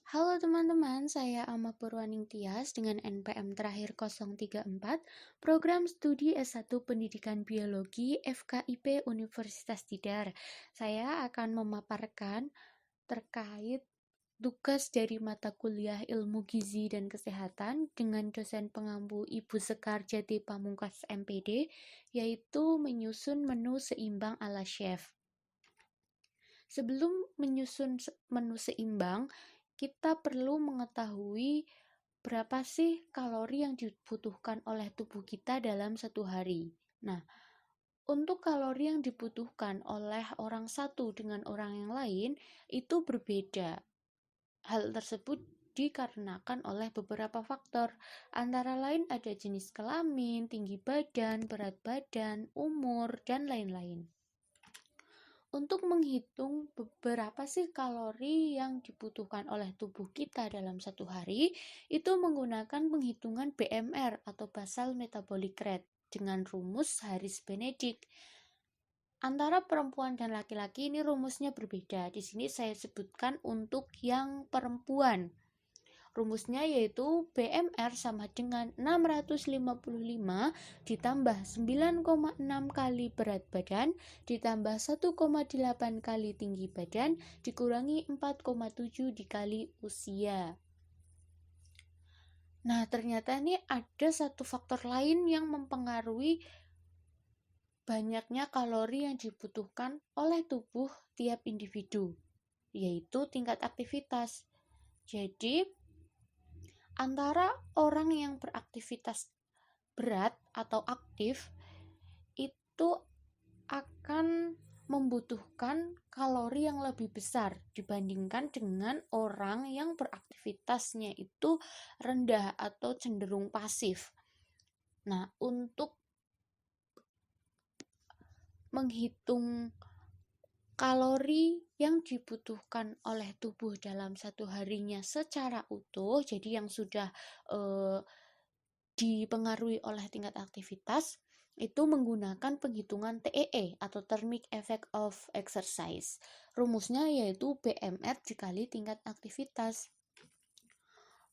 Halo teman-teman, saya Ama Purwaning Tias dengan NPM terakhir 034, Program Studi S1 Pendidikan Biologi FKIP Universitas Tidar. Saya akan memaparkan terkait tugas dari mata kuliah Ilmu Gizi dan Kesehatan dengan dosen pengampu Ibu Sekar Jati Pamungkas MPD, yaitu menyusun menu seimbang ala chef. Sebelum menyusun menu seimbang, kita perlu mengetahui berapa sih kalori yang dibutuhkan oleh tubuh kita dalam satu hari. Nah, untuk kalori yang dibutuhkan oleh orang satu dengan orang yang lain itu berbeda. Hal tersebut dikarenakan oleh beberapa faktor, antara lain ada jenis kelamin, tinggi badan, berat badan, umur, dan lain-lain. Untuk menghitung beberapa sih kalori yang dibutuhkan oleh tubuh kita dalam satu hari, itu menggunakan penghitungan BMR atau Basal Metabolic Rate dengan rumus Harris-Benedict. Antara perempuan dan laki-laki ini rumusnya berbeda. Di sini saya sebutkan untuk yang perempuan. Rumusnya yaitu BMR sama dengan 655 ditambah 9,6 kali berat badan ditambah 1,8 kali tinggi badan dikurangi 4,7 dikali usia. Nah, ternyata ini ada satu faktor lain yang mempengaruhi banyaknya kalori yang dibutuhkan oleh tubuh tiap individu, yaitu tingkat aktivitas. Jadi, antara orang yang beraktivitas berat atau aktif itu akan membutuhkan kalori yang lebih besar dibandingkan dengan orang yang beraktivitasnya itu rendah atau cenderung pasif. Nah, untuk menghitung kalori yang dibutuhkan oleh tubuh dalam satu harinya secara utuh, jadi yang sudah dipengaruhi oleh tingkat aktivitas, itu menggunakan penghitungan TEE atau Thermic Effect of Exercise. Rumusnya yaitu BMR dikali tingkat aktivitas.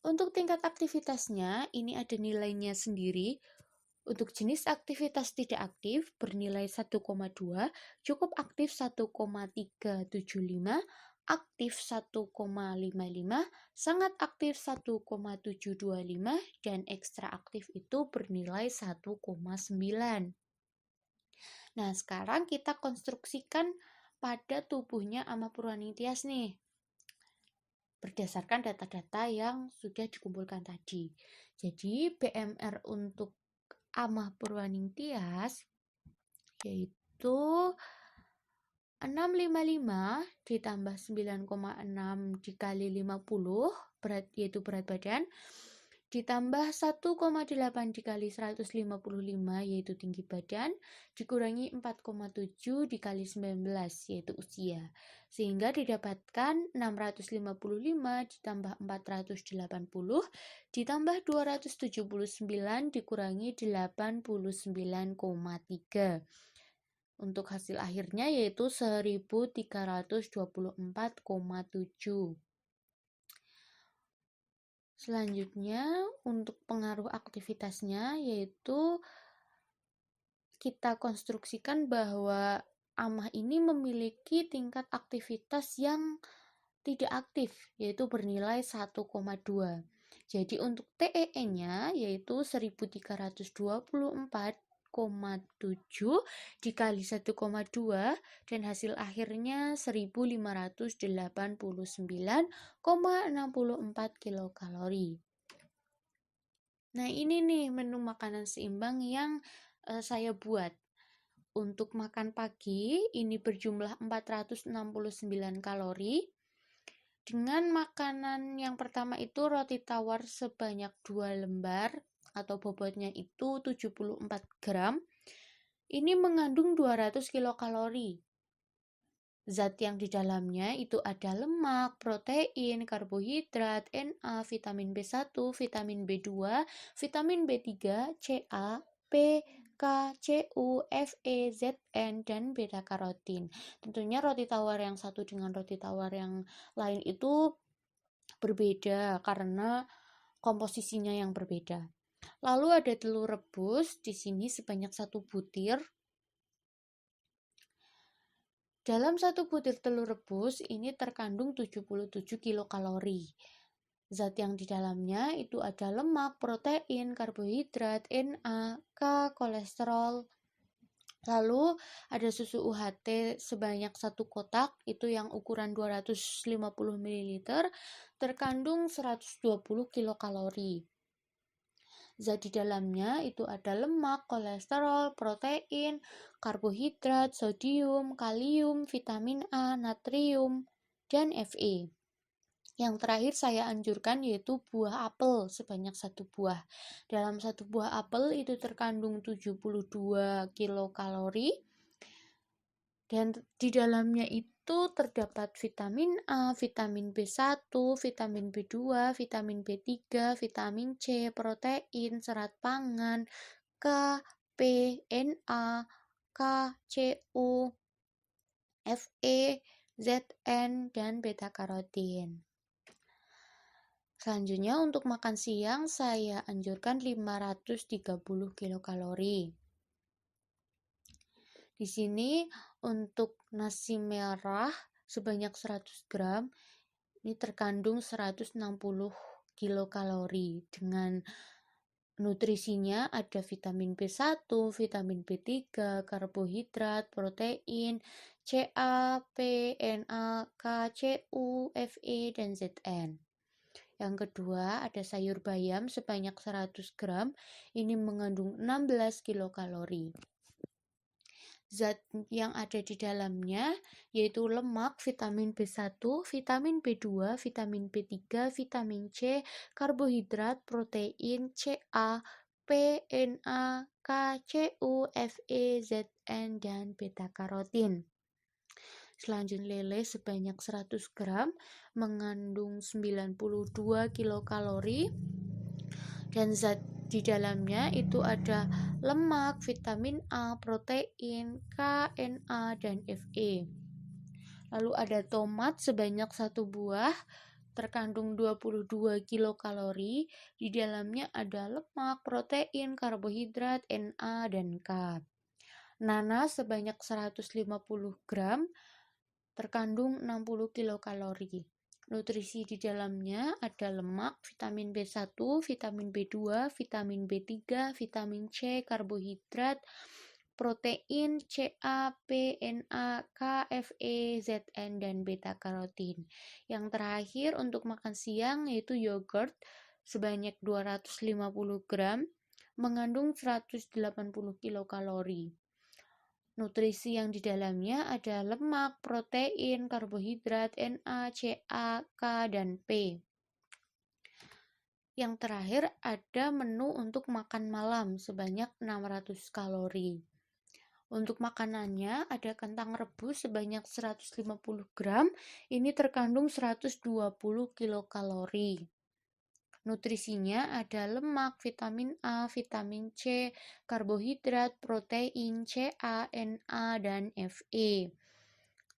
Untuk tingkat aktivitasnya, ini ada nilainya sendiri. Untuk jenis aktivitas tidak aktif bernilai 1,2, cukup aktif 1,375, aktif 1,55, sangat aktif 1,725, dan ekstra aktif itu bernilai 1,9. Nah, sekarang kita konstruksikan pada tubuhnya Ama Purwaning Tias nih, berdasarkan data-data yang sudah dikumpulkan tadi. Jadi, BMR untuk Ama Purwaning Tias yaitu 655 ditambah 9,6 dikali 50 yaitu berat badan ditambah 1,8 dikali 155 yaitu tinggi badan dikurangi 4,7 dikali 19 yaitu usia, sehingga didapatkan 655 ditambah 480 ditambah 279 dikurangi 89,3. Untuk hasil akhirnya yaitu 1324,7. Selanjutnya untuk pengaruh aktivitasnya yaitu kita konstruksikan bahwa Amah ini memiliki tingkat aktivitas yang tidak aktif yaitu bernilai 1,2. Jadi untuk TEE-nya yaitu 1324,7 dikali 1,2 dan hasil akhirnya 1589,64 kilokalori. Nah, ini nih menu makanan seimbang yang saya buat. Untuk makan pagi ini berjumlah 469 kalori. Dengan makanan yang pertama itu roti tawar sebanyak 2 lembar atau bobotnya itu 74 gram. Ini mengandung 200 kilokalori. Zat yang di dalamnya itu ada lemak, protein, karbohidrat, Na, vitamin B1, vitamin B2, vitamin B3, Ca, P, K, Cu, Fe, Zn, dan beta karotin. Tentunya roti tawar yang satu dengan roti tawar yang lain itu berbeda karena komposisinya yang berbeda. Lalu ada telur rebus di sini sebanyak 1 butir. Dalam 1 butir telur rebus ini terkandung 77 kilokalori. Zat yang di dalamnya itu ada lemak, protein, karbohidrat, Na, K, kolesterol. Lalu ada susu UHT sebanyak 1 kotak, itu yang ukuran 250 ml, terkandung 120 kilokalori. Zat di dalamnya itu ada lemak, kolesterol, protein, karbohidrat, sodium, kalium, vitamin A, natrium, dan Fe. Yang terakhir saya anjurkan yaitu buah apel sebanyak 1 buah. Dalam 1 buah apel itu terkandung 72 kilokalori. Dan di dalamnya itu terdapat vitamin A, vitamin B1, vitamin B2, vitamin B3, vitamin C, protein, serat pangan, K, P, Na, K, Cu, Fe, Zn, dan beta karotin. Selanjutnya untuk makan siang saya anjurkan 530 kilokalori. Di sini untuk nasi merah sebanyak 100 gram ini terkandung 160 kilokalori. Dengan nutrisinya ada vitamin B1, vitamin B3, karbohidrat, protein, Ca, P, Na, K, Cu, Fe, dan Zn. Yang kedua ada sayur bayam sebanyak 100 gram, ini mengandung 16 kilokalori. Zat yang ada di dalamnya yaitu lemak, vitamin B1, vitamin B2, vitamin B3, vitamin C, karbohidrat, protein, Ca, P, Na, K, Cu, Fe, Zn, dan beta karotin. Selanjutnya lele sebanyak 100 gram mengandung 92 kilokalori dan zat di dalamnya itu ada lemak, vitamin A, protein, K, Na, dan Fe. Lalu ada tomat sebanyak 1 buah terkandung 22 kilokalori. Di dalamnya ada lemak, protein, karbohidrat, Na, dan K. Nanas sebanyak 150 gram terkandung 60 kilokalori. Nutrisi di dalamnya ada lemak, vitamin B1, vitamin B2, vitamin B3, vitamin C, karbohidrat, protein, Ca, P, Na, K, Fe, Zn, dan beta karotin. Yang terakhir untuk makan siang yaitu yogurt sebanyak 250 gram mengandung 180 kilokalori. Nutrisi yang di dalamnya ada lemak, protein, karbohidrat, Na, Ca, K, dan P. Yang terakhir ada menu untuk makan malam sebanyak 600 kalori. Untuk makanannya ada kentang rebus sebanyak 150 gram, ini terkandung 120 kilokalori. Nutrisinya ada lemak, vitamin A, vitamin C, karbohidrat, protein, Ca, Na, dan Fe.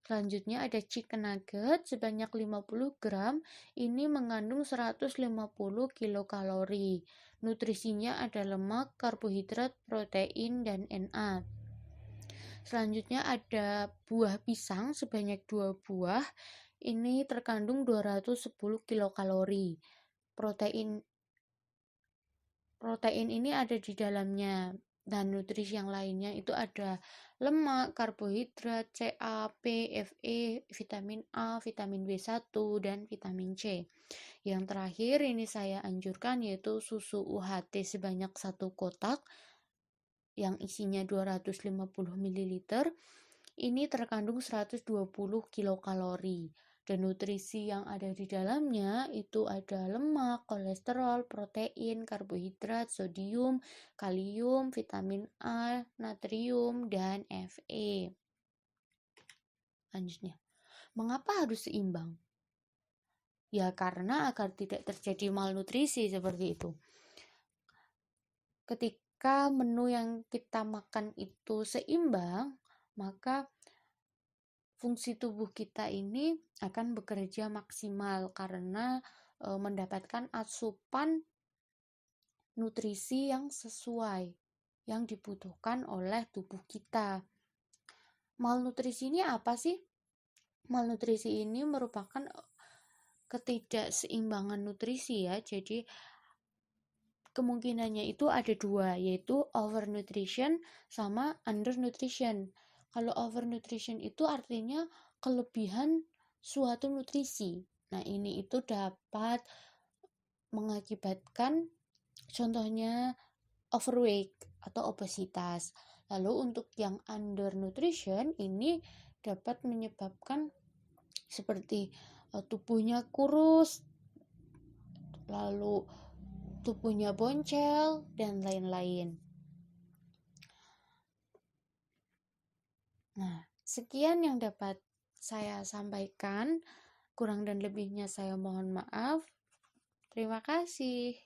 Selanjutnya ada chicken nugget sebanyak 50 gram, ini mengandung 150 kilokalori. Nutrisinya ada lemak, karbohidrat, protein, dan Na. Selanjutnya ada buah pisang sebanyak 2 buah, ini terkandung 210 kilokalori. Protein ini ada di dalamnya, dan nutrisi yang lainnya itu ada lemak, karbohidrat, Ca, P, Fe, vitamin A, vitamin B1, dan vitamin C. Yang terakhir ini saya anjurkan yaitu susu UHT sebanyak 1 kotak yang isinya 250 ml. Ini terkandung 120 kilokalori. Dan nutrisi yang ada di dalamnya itu ada lemak, kolesterol, protein, karbohidrat, sodium, kalium, vitamin A, natrium, dan Fe. Lanjutnya, mengapa harus seimbang? Ya karena agar tidak terjadi malnutrisi seperti itu. Ketika menu yang kita makan itu seimbang, maka fungsi tubuh kita ini akan bekerja maksimal karena mendapatkan asupan nutrisi yang sesuai yang dibutuhkan oleh tubuh kita. Malnutrisi ini apa sih? Malnutrisi ini merupakan ketidakseimbangan nutrisi ya. Jadi kemungkinannya itu ada dua, yaitu overnutrition sama undernutrition. Kalau overnutrition itu artinya kelebihan suatu nutrisi. Nah, ini itu dapat mengakibatkan contohnya overweight atau obesitas. Lalu untuk yang undernutrition ini dapat menyebabkan seperti tubuhnya kurus, lalu tubuhnya boncel, dan lain-lain. Nah, sekian yang dapat saya sampaikan. Kurang dan lebihnya saya mohon maaf. Terima kasih.